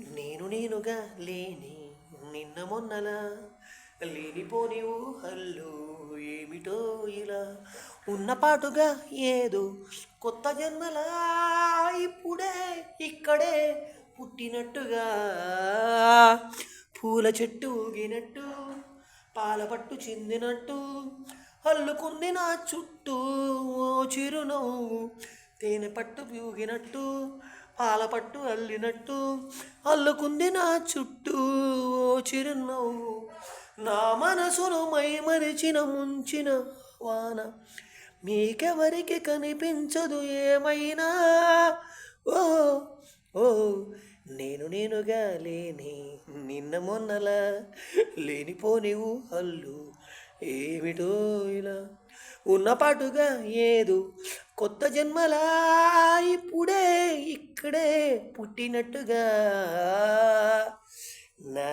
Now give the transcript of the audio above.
నేనుగా లేని నిన్న మొన్నలా లేనిపోని ఊహల్లో ఏమిటో ఇలా ఉన్నపాటుగా ఏదో కొత్త జన్మలా ఇప్పుడే ఇక్కడే పుట్టినట్టుగా పూల చెట్టు ఊగినట్టు పాల పట్టు చిందినట్టు అల్లుకుంది నా చుట్టూ ఓ చిరునవ్వు తేనె పట్టు ఊగినట్టు పాల పట్టు అల్లినట్టు అల్లుకుంది నా చుట్టూ ఓ చిరునవ్వు నా మనసును మైమరిచిన ముంచిన వాన మీకెవరికి కనిపించదు ఏమైనా ఓ ఓ నేనుగా లేని నిన్న మొన్నలా లేనిపోని ఊహళ్ళు ఏమిటో ఇలా ఉన్నపాటుగా ఏదో కొత్త జన్మలా ఇప్పుడే ఇక్కడే పుట్టినట్టుగా నా